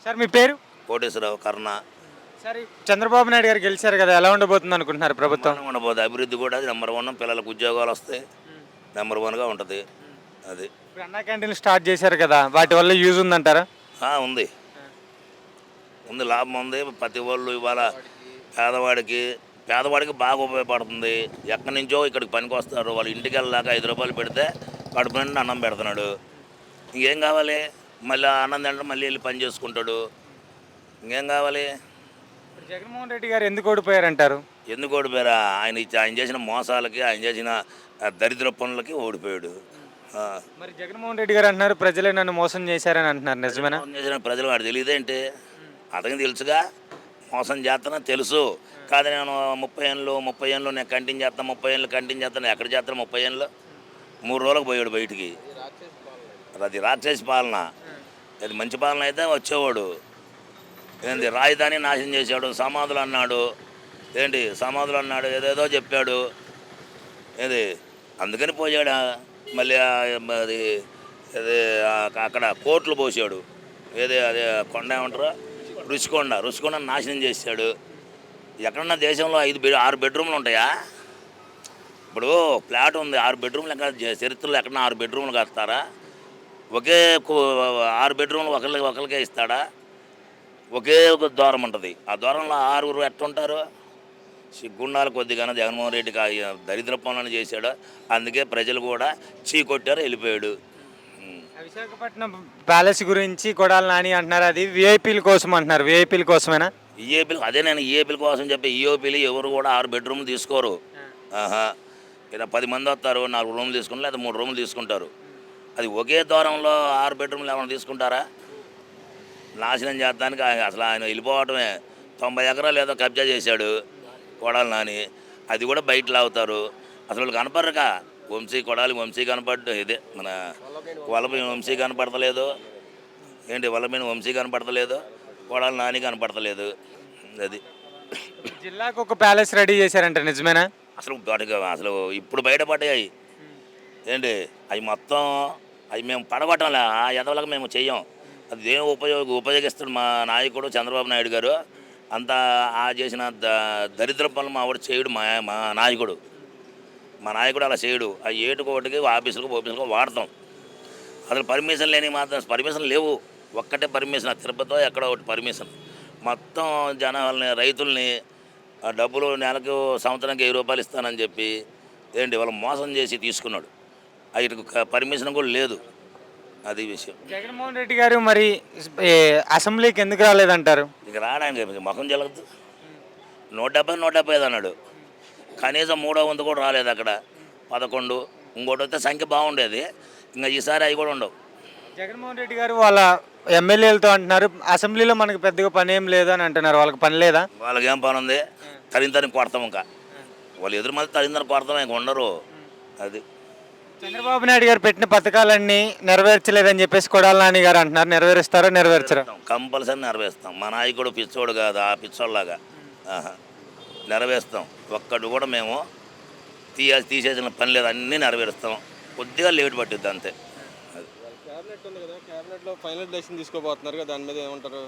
Sir మీ పేరు? కోటేశ్వరరావు కర్ణ. సరే చంద్రబాబు నాయుడు గారు గెలిచారు కదా, ఎలా ఉండబోతుంది అనుకుంటున్నారు ప్రభుత్వం? బ్రహ్మాండంగా ఉండబోతుంది. అభివృద్ధి కూడా నెంబర్ 1. పిల్లలకు ఉద్యోగాలు వస్తాయి. నెంబర్ 1గా ఉంటుంది. అది ఇప్పుడు అన్నా క్యాంటీన్లు స్టార్ట్ చేశారు కదా, వాటి వల్ల యూజ్ ఉందంటారా? ఉంది. లాభం ఉంది. ప్రతి వాళ్ళు ఇవాళ పేదవాడికి బాగా ఉపయోగపడుతుంది. ఎక్కడి నుంచో ఇక్కడికి పనికి వస్తారు. వాళ్ళు ఇంటికి వెళ్ళాక 5 రూపాయలు పెడితే కడుపు నిండా అన్నం పెడుతున్నాడు. ఇంకేం కావాలి? మళ్ళీ అన్నం తింటే మళ్ళీ వెళ్ళి పని చేసుకుంటాడు. ఇంకేం కావాలి? ఇప్పుడు జగన్మోహన్ రెడ్డి గారు ఎందుకు ఓడిపోయారంటారు? ఎందుకు ఓడిపోయారా? ఆయన చేసిన మోసాలకి, ఆయన చేసిన దరిద్ర పనులకి ఓడిపోయాడు. మరి జగన్మోహన్ రెడ్డి గారు అంటున్నారు ప్రజలే నన్ను మోసం చేశారని అంటున్నారు, నిజమేనా? మోసం చేసిన ప్రజలు వాడు తెలియదేంటి? అతనికి తెలుసుగా మోసం చేస్తానో తెలుసు. కాదు నేను 30 ఏళ్ళు నేను కంటిన్యూ చేస్తాను, 30 ఏళ్ళు కంటిన్యూ చేస్తాను. ఎక్కడ చేస్తాను 30 ఏళ్ళు? 3 రోజులకు పోయాడు బయటికి. అది రాక్షసి పాలన. అది మంచి పాలన అయితే వచ్చేవాడు. ఏంటి రాజధాని నాశనం చేశాడు, సమాధులు అన్నాడు. సమాధులు అన్నాడు, ఏదేదో చెప్పాడు. ఏది అందుకని పోయాడు. మళ్ళీ అది అక్కడ కోట్లు పోసాడు. అదే కొండ ఏమంటారు, రుషికొండ నాశనం చేశాడు. ఎక్కడన్నా దేశంలో 6 బెడ్రూమ్లు ఉంటాయా? ఇప్పుడు ఫ్లాట్ ఉంది, 6 బెడ్రూమ్లు ఎక్కడ చరిత్రలో ఎక్కడన్నా 6 బెడ్రూమ్లు కడతారా? ఒకే 6 బెడ్రూమ్లు ఒకరికే ఇస్తాడా? ఒకే ఒక ద్వారం ఉంటుంది. ఆ ద్వారంలో 6 ఎట్టుంటారు? సిగ్గుండాలు కొద్దిగానే జగన్మోహన్ రెడ్డికి దరిద్ర పనులను చేశాడు. అందుకే ప్రజలు కూడా కొట్టారు, వెళ్ళిపోయాడు. విశాఖపట్నం ప్యాలెస్ గురించి కొడాలి నాని అంటున్నారు, అది విఐపీల కోసం అంటున్నారు. విఐపీల కోసమేనా? అదే నేను ఈఏపీల కోసం చెప్పి ఈఓపీలు ఎవరు కూడా 6 బెడ్రూమ్లు తీసుకోరు. ఇలా 10 మంది వస్తారు, 4 రూములు తీసుకుంటారు, లేదా 3 రూములు తీసుకుంటారు. అది ఒకే ద్వారంలో 6 బెడ్రూమ్లు ఏమైనా తీసుకుంటారా? నాశనం చేద్దానికి అసలు ఆయన వెళ్ళిపోవటమే. 90 ఎకరాలు ఏదో కబ్జా చేశాడు కొడాలి నాని. అది కూడా బయట లాగుతారు. అసలు వాళ్ళు కనపడరుగా. కొడాలి వంశీ కనపడ్డు, ఇదే మన వల్లభనేని వంశీ కనపడతలేదు. వల్లభనేని వంశీ కనపడతలేదు, కొడాలి నాని కనపడతలేదు. అది జిల్లాకు ఒక ప్యాలెస్ రెడీ చేశారంట, నిజమేనా? అసలు ఇప్పుడు బయటపడ్డాయి. అవి మొత్తం మేము పడగొట్టంలే. ఆ ఎదవలకు మేము చెయ్యం. అది ఏం ఉపయోగిస్తాడు మా నాయకుడు చంద్రబాబు నాయుడు గారు. అంతా చేసిన దరిద్ర పనులు మా వాడు చేయడు. మా నాయకుడు అలా చేయడు. ఆ ఏటుకోటికి ఆఫీసులకు వాడతాం. అసలు పర్మిషన్ లేని మాత్రం పర్మిషన్ లేవు. ఒక్కటే పర్మిషన్, తిరుపతిలో ఎక్కడ ఒకటి పర్మిషన్. మొత్తం జనాలని, రైతుల్ని డబ్బులు నెలకు సంవత్సరానికి 1000 రూపాయలు ఇస్తానని చెప్పి వాళ్ళు మోసం చేసి తీసుకున్నాడు. వీటికి పర్మిషన్ కూడా లేదు. అది విషయం. జగన్మోహన్ రెడ్డి గారు మరి అసెంబ్లీకి ఎందుకు రాలేదంటారు? ఇక రావడానికి ముఖం జరగదు. 175 అన్నాడు. కనీసం 3వ వంతు కూడా రాలేదు. అక్కడ 11. ఇంకోటి వస్తే సంఖ్య బాగుండేది. ఇంకా ఈసారి అవి కూడా ఉండవు. జగన్మోహన్ రెడ్డి గారు వాళ్ళ ఎమ్మెల్యేలతో అంటున్నారు అసెంబ్లీలో మనకు పెద్దగా పని ఏం లేదు అని అంటున్నారు. వాళ్ళకి పని లేదా? వాళ్ళకి ఏం పని ఉంది? తరిని కొడతాం. ఇంకా వాళ్ళు ఎదురు మళ్ళీ తరిని కొడతాం. ఇంక ఉండరు. అది చంద్రబాబు నాయుడు గారు పెట్టిన పథకాలన్నీ నెరవేర్చలేదని చెప్పేసి కొడాలి నాని గారు అంటున్నారు. నెరవేరుస్తారో నెరవేర్చరా? కంపల్సరీ నెరవేరుస్తాం. మా నాయకుడు పిచ్చోడు కాదు, ఆ పిచ్చోళ్ళలాగా నెరవేరుస్తాం. ఒక్కడు కూడా మేము తీసేసిన పని లేదు, అన్నీ నెరవేరుస్తాం. కొద్దిగా లేట్ పట్టుద్ది అంతే. ఫైనల్ డెసిషన్ తీసుకోబోతున్నారు కదా, దాని మీద ఏమంటారు?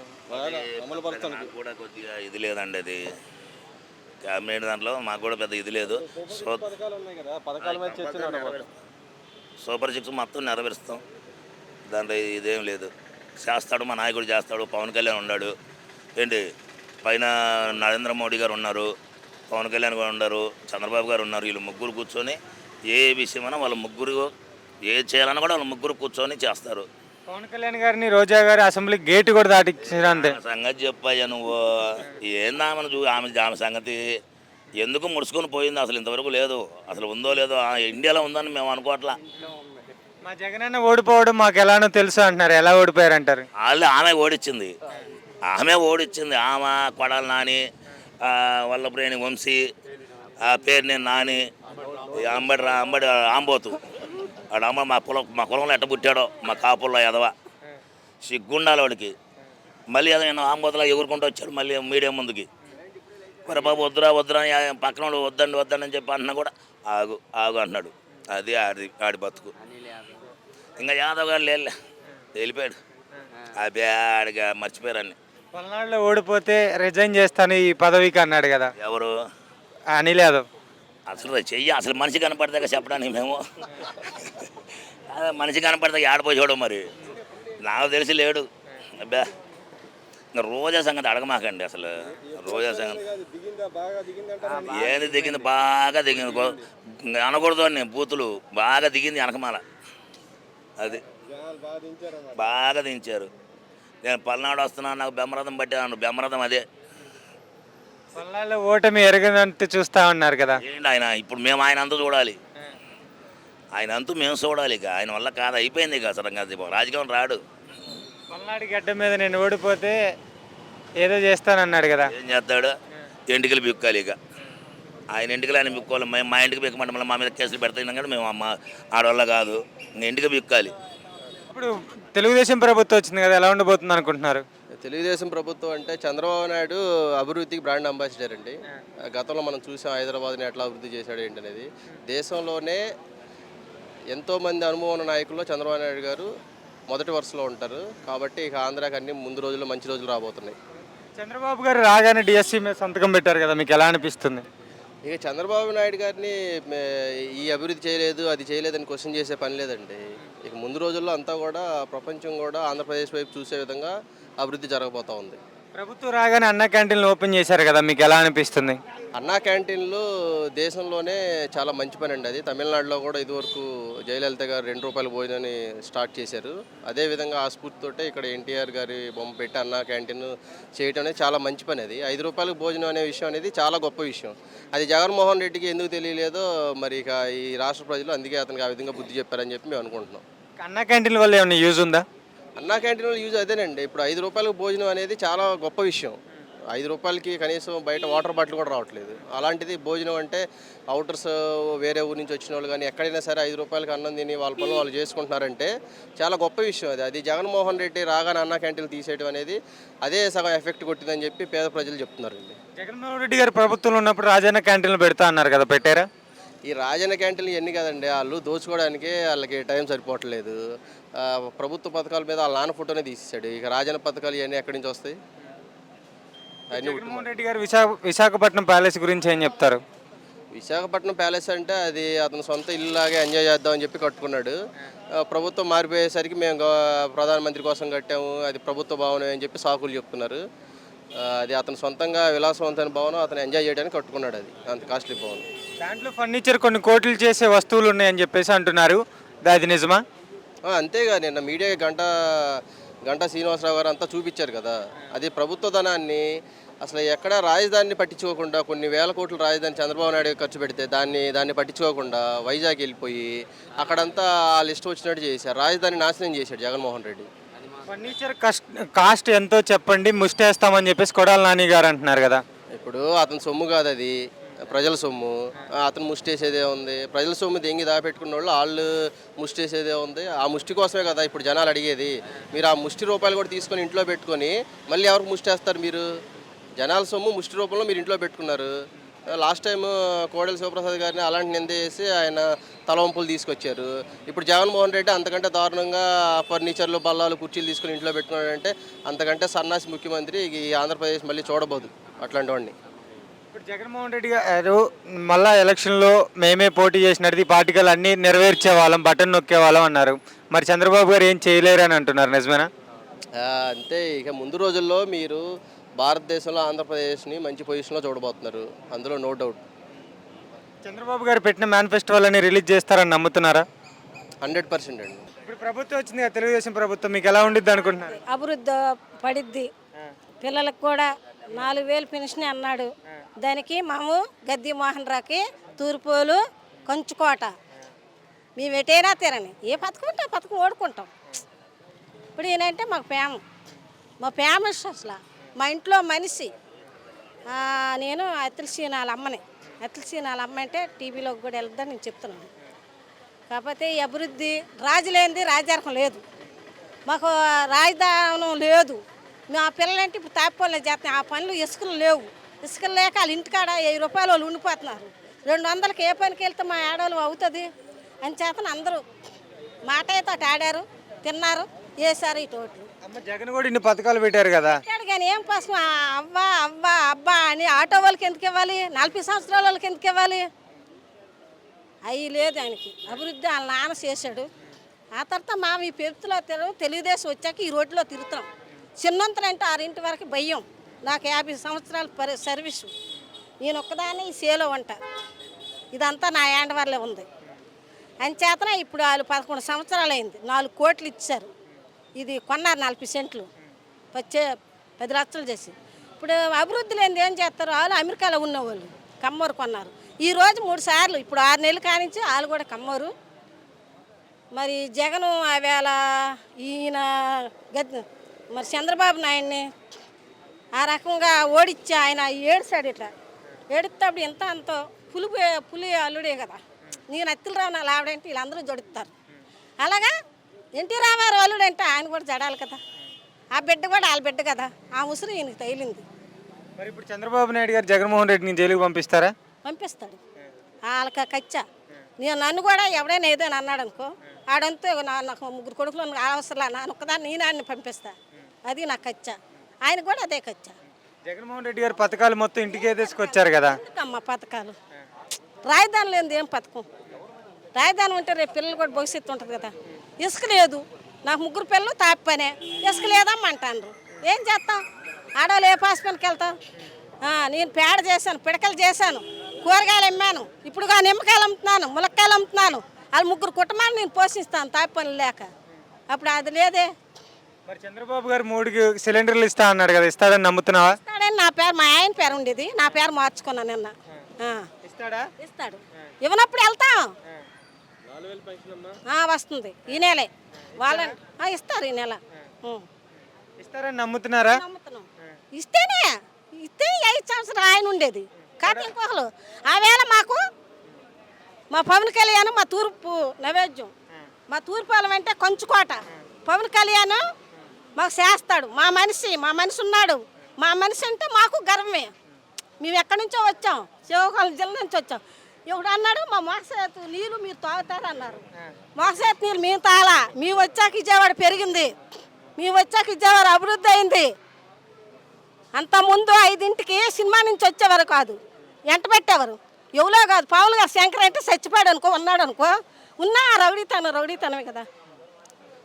కూడా కొద్దిగా ఇది లేదండి. అది క్యాబినెట్ దాంట్లో మాకు కూడా పెద్ద ఇది లేదు. సూపర్ 6 మొత్తం నెరవేరుస్తాం. దాంట్లో ఇదేం లేదు. చేస్తాడు, మా నాయకుడు చేస్తాడు. పవన్ కళ్యాణ్ ఉన్నాడు. పైన నరేంద్ర మోడీ గారు ఉన్నారు, పవన్ కళ్యాణ్ గారు ఉన్నారు, చంద్రబాబు గారు ఉన్నారు. వీళ్ళు ముగ్గురు కూర్చొని ఏ విషయమైనా వాళ్ళ ముగ్గురు ఏది చేయాలన్నా కూడా వాళ్ళ ముగ్గురు కూర్చొని చేస్తారు. పవన్ కళ్యాణ్ గారిని రోజా గారు అసెంబ్లీ గేటు కూడా దాటించారు. అంతే సంగతి చెప్పాయా నువ్వు? ఏందామని ఆమె సంగతి ఎందుకు ముడుచుకొని పోయింది? అసలు ఇంతవరకు లేదు. అసలు ఉందో లేదో ఇండియాలో ఉందని మేము అనుకోవట్లా. మా జగనన్న ఓడిపోవడం మాకు ఎలానో తెలుసు అంటున్నారు. ఎలా ఓడిపోయారంటారు? ఆమె ఓడిచ్చింది. ఆమె కొడాలి నాని, వల్లభనేని వంశీ, పేరునేని నాని, అంబడి ఆంబోతు. వాడు మా కులంలో ఎట్ట పుట్టాడో, మా కాపుల్లో ఎదవ. సిగ్గుండాలి వాడికి. మళ్ళీ ఏదో ఆంబోతులా ఎగురుకుంటూ వచ్చాడు మళ్ళీ మీడియా ముందుకి. మరి బాబు వద్దురా పక్కన వాళ్ళు వద్దండి అని చెప్పి అన్నా కూడా ఆగు అంటున్నాడు. అది ఆడి బతుకు. ఇంకా యాదవ్ గారు వెళ్ళిపోయాడు. అబ్బే ఆడిగా మర్చిపోయారని. పల్నాడులో ఓడిపోతే రిజైన్ చేస్తాను ఈ పదవికి అన్నాడు కదా ఎవరు అనిల్ యాదవ్. అసలు మనిషి కనపడదాక చెప్పడానికి మేము మనిషి కనపడదాక ఆడిపోయి చూడం మరి. నాకు తెలిసి లేడు. అబ్బా ఇంకా రోజా సంగతి అడగమాకండి. అసలు రోజా సంగతి ఏది దిగింది, బాగా దిగింది. అనకూడదు అని బూతులు బాగా దిగింది వెనకమాల. అది బాగా దించారు. నేను పల్నాడు వస్తున్నాను, నాకు బెమ్మరథం పట్టాను. బెమ్మరథం అదే. పల్నాడులో ఓటమి ఎరగనంత చూస్తా ఉన్నారు కదా. ఏంటి ఆయన ఇప్పుడు మేము ఆయన అంతా చూడాలి. ఆయన అంతూ మేము చూడాలి. ఇక ఆయన వల్ల కాదు, అయిపోయింది. ఇక అసలు రాజకీయం రాడు. పల్నాడు గడ్డ మీద నేను ఓడిపోతే ఏదో చేస్తానన్నాడు కదా. ఏం చేస్తాడు? ఎంటికలు బిక్కాలి. ఇక ఆయన ఇంటికి ఆయన బిక్కోవాలి. మేము మా ఇంటికి బిక్కమంటే మళ్ళీ మా మీద కేసులు పెడతాం కానీ మేము అమ్మ ఆడవాళ్ళ కాదు. ఇంటికి బిక్కాలి. ఇప్పుడు తెలుగుదేశం ప్రభుత్వం వచ్చింది కదా, ఎలా ఉండబోతుంది అనుకుంటున్నారు? తెలుగుదేశం ప్రభుత్వం అంటే చంద్రబాబు నాయుడు అభివృద్ధికి బ్రాండ్ అంబాసిడర్ అండి. గతంలో మనం చూసాం హైదరాబాద్ని ఎట్లా అభివృద్ధి చేశాడు ఏంటనేది. దేశంలోనే ఎంతోమంది అనుభవం ఉన్న నాయకుల్లో చంద్రబాబు నాయుడు గారు మొదటి వరుసలో ఉంటారు. కాబట్టి ఇక ఆంధ్రాకి అన్ని ముందు రోజుల్లో మంచి రోజులు రాబోతున్నాయి. చంద్రబాబు గారు రాగానే డిఎస్సీ మీద సంతకం పెట్టారు కదా, మీకు ఎలా అనిపిస్తుంది? ఇక చంద్రబాబు నాయుడు గారిని ఈ అభివృద్ధి చేయలేదు, అది చేయలేదని క్వశ్చన్ చేసే పని లేదండి. ఇక ముందు రోజుల్లో అంతా కూడా ప్రపంచం కూడా ఆంధ్రప్రదేశ్ వైపు చూసే విధంగా అభివృద్ధి జరగబోతూ ఉంది. ప్రభుత్వం రాగానే అన్న క్యాంటీన్లు ఓపెన్ చేశారు కదా, మీకు ఎలా అనిపిస్తుంది? అన్నా క్యాంటీన్లు దేశంలోనే చాలా మంచి పని అండి. అది తమిళనాడులో కూడా ఇదివరకు జయలలిత గారు ₹2 భోజనాన్ని స్టార్ట్ చేశారు. అదేవిధంగా ఆ స్ఫూర్తితోటే ఇక్కడ ఎన్టీఆర్ గారి బొమ్మ పెట్టి అన్నా క్యాంటీన్ చేయడం అనేది చాలా మంచి పని. అది ₹5 భోజనం అనే విషయం అనేది చాలా గొప్ప విషయం. అది జగన్మోహన్ రెడ్డికి ఎందుకు తెలియలేదో మరి ఇక ఈ రాష్ట్ర ప్రజలు అందుకే అతనికి ఆ విధంగా బుద్ధి చెప్పారని చెప్పి మేము అనుకుంటున్నాం. అన్న క్యాంటీన్ల వల్ల ఏమైనా యూజ్ ఉందా? అన్నా క్యాంటీన్లో యూజ్ అదేనండి. ఇప్పుడు ₹5 భోజనం అనేది చాలా గొప్ప విషయం. ₹5కి కనీసం బయట వాటర్ బాటిల్ కూడా రావట్లేదు. అలాంటిది భోజనం అంటే అవుటర్స్ వేరే ఊరి నుంచి వచ్చిన వాళ్ళు కానీ ఎక్కడైనా సరే ₹5కి అన్నం తిని వాళ్ళ పనులు వాళ్ళు చేసుకుంటున్నారంటే చాలా గొప్ప విషయం. అది జగన్మోహన్ రెడ్డి రాగానే అన్నా క్యాంటీన్లు తీసేయడం అనేది అదే సగం ఎఫెక్ట్ కొట్టిందని చెప్పి పేద ప్రజలు చెప్తున్నారండి. జగన్మోహన్ రెడ్డి గారు ప్రభుత్వంలో ఉన్నప్పుడు రాజన్న క్యాంటీన్లు పెడతా అన్నారు కదా, పెట్టారా? ఈ రాజన్న క్యాంటీన్లు ఇవన్నీ కదండి, వాళ్ళు దోచుకోవడానికి వాళ్ళకి టైం సరిపోవట్లేదు. ప్రభుత్వ పథకాల మీద వాళ్ళ నాన్న ఫోటోనే తీసేశాడు. ఇక రాజన్న పథకాలు ఇవన్నీ ఎక్కడి నుంచి వస్తాయి? జగన్మోహన్ రెడ్డి గారు విశాఖపట్నం ప్యాలెస్ గురించి ఏం చెప్తారు? విశాఖపట్నం ప్యాలెస్ అంటే అది అతను సొంత ఇల్లులాగే ఎంజాయ్ చేద్దామని చెప్పి కట్టుకున్నాడు. ప్రభుత్వం మారిపోయేసరికి మేము ప్రధానమంత్రి కోసం కట్టాము, అది ప్రభుత్వ భవనం అని చెప్పి సాకులు చెప్తున్నారు. అది అతను సొంతంగా విలాసవంతమైన భవనం, అతను ఎంజాయ్ చేయడానికి కట్టుకున్నాడు. అది అంత కాస్ట్లీ భవనం. దాంట్లో ఫర్నిచర్ కొన్ని కోట్లు చేసే వస్తువులు ఉన్నాయని చెప్పేసి అంటున్నారు, అది నిజమా? అంతేగా నిన్న మీడియా గంటా శ్రీనివాసరావు గారు అంతా చూపించారు కదా. అది ప్రభుత్వ ధనాన్ని అసలు ఎక్కడ రాజధానిని పట్టించుకోకుండా కొన్ని వేల కోట్లు రాజధాని చంద్రబాబు నాయుడు ఖర్చు పెడితే దాన్ని పట్టించుకోకుండా వైజాగ్ వెళ్ళిపోయి అక్కడంతా ఆ లిస్ట్ వచ్చినట్టు చేశారు. రాజధాని నాశనం చేశాడు జగన్మోహన్ రెడ్డి. ఫర్నిచర్ కాస్ట్ ఎంతో చెప్పండి, ముష్టేస్తామని చెప్పేసి కొడాలి నాని గారు అంటున్నారు కదా. ఇప్పుడు అతని సొమ్ము కాదు, అది ప్రజల సొమ్ము. అతను ముష్టేసేదే ఉంది. ప్రజల సొమ్ము దెంగి దాపెట్టుకున్న వాళ్ళు ముష్టేసేదే ఉంది. ఆ ముష్టి కోసమే కదా ఇప్పుడు జనాలు అడిగేది. మీరు ఆ ముష్టి రూపాయలు కూడా తీసుకొని ఇంట్లో పెట్టుకొని మళ్ళీ ఎవరికి ముష్టేస్తారు? మీరు జనాల సొమ్ము ముష్టి రూపంలో మీరు ఇంట్లో పెట్టుకున్నారు. లాస్ట్ టైం కోడెల శివప్రసాద్ గారిని అలాంటి నింద చేసి ఆయన తలవంపులు తీసుకొచ్చారు. ఇప్పుడు జగన్మోహన్ రెడ్డి అంతకంటే దారుణంగా ఫర్నిచర్లు, బల్లాలు, కుర్చీలు తీసుకుని ఇంట్లో పెట్టుకున్నాడంటే అంతకంటే సన్నాసి ముఖ్యమంత్రి ఈ ఆంధ్రప్రదేశ్ మళ్ళీ చూడబోదు అట్లాంటి వాడిని. ఇప్పుడు జగన్మోహన్ రెడ్డి గారు మళ్ళా ఎలక్షన్లో మేమే పోటీ చేసినట్టు పార్టికల్ అన్నీ నెరవేర్చే వాళ్ళం, బటన్ నొక్కే వాళ్ళం అన్నారు. మరి చంద్రబాబు గారు ఏం చేయలేరు అని అంటున్నారు, నిజమేనా? అంతే. ఇక ముందు రోజుల్లో మీరు భారతదేశంలో ఆంధ్రప్రదేశ్ని మంచి పొజిషన్లో చూడబోతున్నారు, అందులో నో డౌట్. చంద్రబాబు గారు పెట్టిన మేనిఫెస్టోలని రిలీజ్ చేస్తారని నమ్ముతున్నారా? 100% అండి. ఇప్పుడు ప్రభుత్వం వచ్చింది కదా, తెలుగుదేశం ప్రభుత్వం, మీకు ఎలా ఉండిద్ది అనుకుంటున్నారు? అభివృద్ధి పడిద్ది. పిల్లలకు కూడా 4000 పెన్షన్ అన్నాడు. దానికి మేము గద్దె మోహన్ రావుకి తూర్పులు కంచుకోట మేము ఎటైనా తిరని ఏ పథకం ఉంటే ఆ పథకం ఓడుకుంటాం. ఇప్పుడు ఈయనంటే మాకు మా ఫేమస్ అసలు మా ఇంట్లో మనిషి. నేను అత్తిలసీనాల అమ్మని. అత్తిలసీనాల అమ్మ అంటే టీవీలోకి కూడా వెళ్దాం నేను చెప్తున్నాను. కాకపోతే ఈ అభివృద్ధి రాజులేంది రాజార్హం లేదు, మాకు రాజధానం లేదు. మా పిల్లలంటే ఇప్పుడు తాపిపోలే చేస్తాం. ఆ పనులు ఇసుకలు లేవు. ఇసుకలు లేక వాళ్ళ ఇంటికాడ ₹1000 వాళ్ళు ఉండిపోతున్నారు. 200కి ఏ పనికి వెళ్తే మా ఆడవాళ్ళు అవుతుంది అని చేతను అందరూ మాట అయితే అటు ఆడారు, తిన్నారు, వేసారు ఈ టోట్లు. అమ్మ జగన్ కూడా ఇన్ని పథకాలు పెట్టారు కదా. పెట్టాడు కానీ ఏం కోసం అవ్వా అవ్వా అబ్బా అని ఆటో వాళ్ళకి ఎందుకు ఇవ్వాలి, 40 సంవత్సరాల వాళ్ళకి ఎందుకు ఇవ్వాలి? అవి లేదు ఆయనకి. అభివృద్ధి వాళ్ళ నాన్న చేశాడు. ఆ తర్వాత మేము ఈ పెరుగుతులో తెలుగుదేశం వచ్చాక ఈ రోడ్లో తిరుగుతాం. చిన్నంతలంటే 6 వరకు భయం. నాకు 50 సంవత్సరాల సర్వీసు. నేను ఒక్కదాన్ని ఈ సేలో ఉంటా. ఇదంతా నా యాండ్ వల్లే ఉంది. అంచేతనే ఇప్పుడు వాళ్ళు 11 సంవత్సరాలు అయింది. 4 కోట్లు ఇచ్చారు. ఇది కొన్నారు 40 సెంట్లు 10 లక్షలు చేసి. ఇప్పుడు అభివృద్ధి లేనిది ఏం చేస్తారు? వాళ్ళు అమెరికాలో ఉన్నవాళ్ళు కమ్మూరు కొన్నారు. ఈరోజు 3 సార్లు ఇప్పుడు 6 నెలలు కానించి వాళ్ళు కూడా కమ్మూరు. మరి జగను ఆవేళ ఈయన మరి చంద్రబాబు నాయుడిని ఆ రకంగా ఓడిచ్చి ఆయన ఏడుస్తాడు. ఇట్లా ఏడుత్తప్పుడు ఎంత అంతో పులి అల్లుడే కదా. నేను అత్తిలరావు నా లావిడంటే వీళ్ళందరూ జడుస్తారు. అలాగా ఎన్టీ రామారావు అల్లుడంటే ఆయన కూడా జడాలి కదా. ఆ బిడ్డ కూడా వాళ్ళ బిడ్డ కదా. ఆ ముసురు ఈయనకి తగిలింది. మరి ఇప్పుడు చంద్రబాబు నాయుడు గారు జగన్మోహన్ రెడ్డిని జైలుకి పంపిస్తారా? పంపిస్తాడు. వాళ్ళకి కచ్చా. నన్ను కూడా ఎవడైనా ఏదైనా అన్నాడు అనుకో, ఆడంతా నాకు 3 కొడుకులు అవసరం నాన్న ఒక్కదాన్ని నేనాన్ని పంపిస్తా. అది నాకు కచ్చా. ఆయన కూడా అదే కచ్చా. జగన్మోహన్ రెడ్డి గారు పథకాలు మొత్తం ఇంటికే తీసుకొచ్చారు కదా. ఎందుకమ్మా పథకాలు? రాజధాని లేనిది ఏం పథకం? రాజధాని ఉంటే రేపు పిల్లలు కూడా భవిష్యత్తు ఉంటుంది కదా. ఇసుక లేదు. నాకు 3 పిల్లలు తాపి పనే. ఇసుక లేదమ్మా అంటాను. ఏం చేస్తాం? ఆడవాళ్ళు ఏ పాస్పెన్కి వెళ్తాం? నేను పేడ చేశాను, పిడకలు చేశాను, కూరగాయలు అమ్మాను, ఇప్పుడుగా నిమ్మకాయలు అమ్ముతున్నాను, ములక్కాయలు అమ్ముతున్నాను. వాళ్ళు 3 కుటుంబాన్ని నేను పోషిస్తాను తాపి పనులు లేక. అప్పుడు అది లేదే. మరి చంద్రబాబు గారు 3 సిలిండర్లు ఇస్తా అన్నాడు కదా, ఇస్తాడని నమ్ముతున్నావా? ఇస్తాడని నా పేరు మా ఆయన పేరు ఉండేది, నా పేరు మార్చుకున్నాను నిన్న. ఇస్తాడా? ఇస్తాడు. ఇవ్వనప్పుడు వెళ్తాం. వస్తుంది ఈ నెలే. వాళ్ళ ఇస్తారు ఈ నెల. ఇస్తారని నమ్ముతున్నారా? నమ్ముతున్నాం. ఇస్తే 5 సంవత్సరాలు ఆయన ఉండేది. కాదు ఇంకొకరు ఆ వేళ మాకు మా పవన్ కళ్యాణ్ మా తూర్పు నైవేద్యం. మా తూర్పు వాళ్ళం అంటే కొంచుకోట. పవన్ కళ్యాణ్ మాకు చేస్తాడు. మా మనిషి ఉన్నాడు. మా మనిషి అంటే మాకు గర్వమే. మేము ఎక్కడి నుంచో వచ్చాం, శ్రీకాకుళం జిల్లా నుంచి వచ్చాం. ఇప్పుడు అన్నాడు మా మోససేతు నీళ్ళు మీరు తాగుతారు అన్నారు. మోససేతు నీళ్ళు మేము తాలా. మేము వచ్చాక విజయవాడ పెరిగింది. మేము వచ్చాక విజయవాడ అభివృద్ధి అయింది. అంతకుముందు 5ంటికి సినిమా నుంచి వచ్చేవారు కాదు, ఎంట పెట్టేవారు. ఎవరో కాదు, పావులు గారు శంకర్ అంటే చచ్చిపోయాడు అనుకో, ఉన్నాడు అనుకో, ఉన్నా రౌడీతనమే కదా.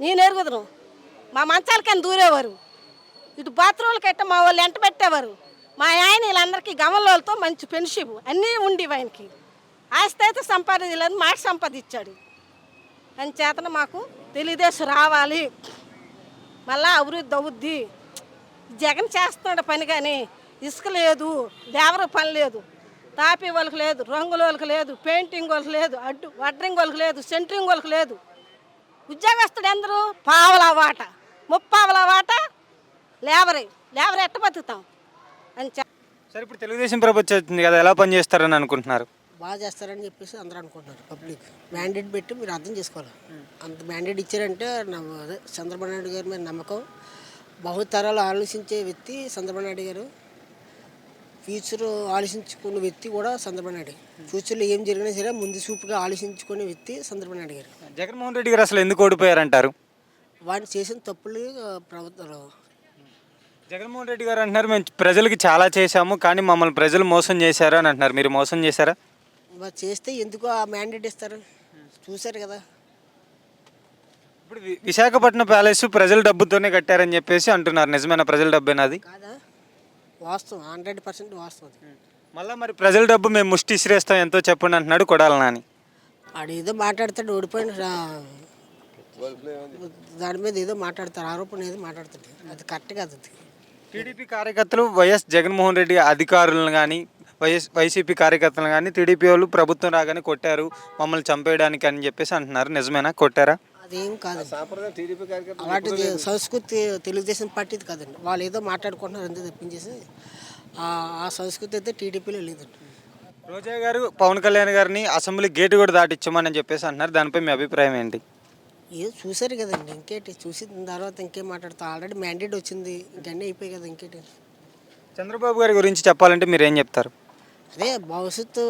నేను ఎరుగుదును. మా మంచాలకని దూరేవారు. ఇటు బాత్రూమ్లకి అయితే మా వాళ్ళు ఎంట పెట్టేవారు. మా ఆయన వీళ్ళందరికీ గమలతో మంచి పెన్షిప్ అన్నీ ఉండేవి. ఆయనకి ఆస్తి అయితే సంపాదించలేదు, మాకు సంపాదించాడు. అని చేతన మాకు తెలుగుదేశం రావాలి, మళ్ళా అభివృద్ధి అవుద్ది. జగన్ చేస్తున్నాడు పని కానీ ఇసుక లేదు, లేబర్ పని లేదు, తాపీ వాళ్ళకి లేదు, రంగుల వాళ్ళకి లేదు, పెయింటింగ్ వాళ్ళకి లేదు, వడ్రింగ్ వాళ్ళకి లేదు, సెంటరింగ్ వాళ్ళకి లేదు. ఉద్యోగస్తుడు అందరూ పావలా వాట, 30 వాట లేబర్ ఎట్ట బతుకుతాం అని సరే, ఇప్పుడు తెలుగుదేశం ప్రభుత్వం వచ్చింది కదా, ఎలా పని చేస్తారని అనుకుంటున్నారు? బాగా చేస్తారని చెప్పేసి అందరూ అనుకుంటున్నారు. పబ్లిక్ మ్యాండేట్ పెట్టి మీరు అర్థం చేసుకోవాలి. అంత మ్యాండేట్ ఇచ్చారంటే అదే చంద్రబాబు నాయుడు గారి మీద నమ్మకం. బహుతరాలు ఆలోచించే వ్యక్తి చంద్రబాబు నాయుడు గారు. ఫ్యూచర్ ఆలోచించుకున్న వ్యక్తి కూడా చంద్రబాబు నాయుడు. ఫ్యూచర్లో ఏం జరిగినా సరే ముందు చూపుగా ఆలోచించుకునే వ్యక్తి చంద్రబాబు నాయుడు గారు. జగన్మోహన్ రెడ్డి గారు అసలు ఎందుకు ఓడిపోయారంటారు? వాడిని చేసిన తప్పులు ప్రభుత్వం. జగన్మోహన్ రెడ్డి గారు అంటున్నారు, మేము ప్రజలకి చాలా చేశాము కానీ మమ్మల్ని ప్రజలు మోసం చేశారు అని అంటున్నారు. మీరు మోసం చేశారా? మరి చేస్తే ఎందుకు ఆ మ్యాండేట్ ఇస్తారు? చూశారు కదా. ఇప్పుడు విశాఖపట్నం ప్యాలెస్ ప్రజల డబ్బుతోనే కట్టారని చెప్పేసి అంటున్నారు. నిజమైన ప్రజల డబ్బేనాది? కాదా? వాస్తవం, 100% వాస్తవం. మళ్ళీ మరి ప్రజల డబ్బు మేము ముష్టి ఇసిరేస్తాం ఎంతో చెప్పండి అంటున్నాడు కొడాలి నాని. ఆడు ఏదో మాట్లాడతాడు, ఓడిపోయిన దాని మీద ఏదో మాట్లాడతారు, ఆరోపణ ఏదో మాట్లాడతాడు. అది కరెక్ట్ కాదు. అది టీడీపీ కార్యకర్తలు వైఎస్ జగన్మోహన్ రెడ్డి అధికారులను కానీ వైసీపీ కార్యకర్తలను కానీ టీడీపీ వాళ్ళు ప్రభుత్వం రాగానే కొట్టారు మమ్మల్ని చంపేయడానికి అని చెప్పేసి అంటున్నారు. నిజమేనా? కొట్టారా? అదేం కాదు. అలాంటిది సంస్కృతి తెలుగుదేశం పార్టీది కాదండి. వాళ్ళు ఏదో మాట్లాడుకుంటున్నారు అంతే తప్పించేసి ఆ సంస్కృతి అయితే టీడీపీలో లేదండి. రోజా గారు పవన్ కళ్యాణ్ గారిని అసెంబ్లీ గేటు కూడా దాటిచ్చామని చెప్పేసి అంటున్నారు. దానిపై మీ అభిప్రాయం ఏంటి? ఏదో చూసారు కదండి, ఇంకేంటి? చూసిన తర్వాత ఇంకేం మాట్లాడతా? ఆల్రెడీ మ్యాండేట్ వచ్చింది, ఇంకన్నీ అయిపోయి కదా, ఇంకేంటి? చంద్రబాబు గారి గురించి చెప్పాలంటే మీరు ఏం చెప్తారు? అదే భవిష్యత్తు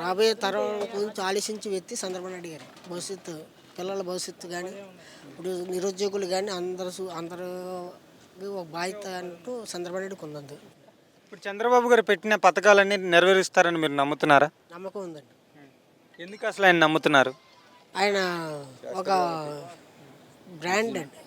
రాబోయే తరం గురించి ఆలోచించే వ్యక్తి చంద్రబాబు నాయుడు గారు. భవిష్యత్తు పిల్లల భవిష్యత్తు కానీ ఇప్పుడు నిరుద్యోగులు కానీ అందరూ ఒక బాధ్యత అంటూ చంద్రబాబు నాయుడుకి ఉన్నది. ఇప్పుడు చంద్రబాబు గారు పెట్టిన పథకాలన్నీ నెరవేరుస్తారని మీరు నమ్ముతున్నారా? నమ్మకం ఉందండి. ఎందుకు అసలు ఆయన నమ్ముతున్నారు? ఆయన ఒక బ్రాండ్ అండి,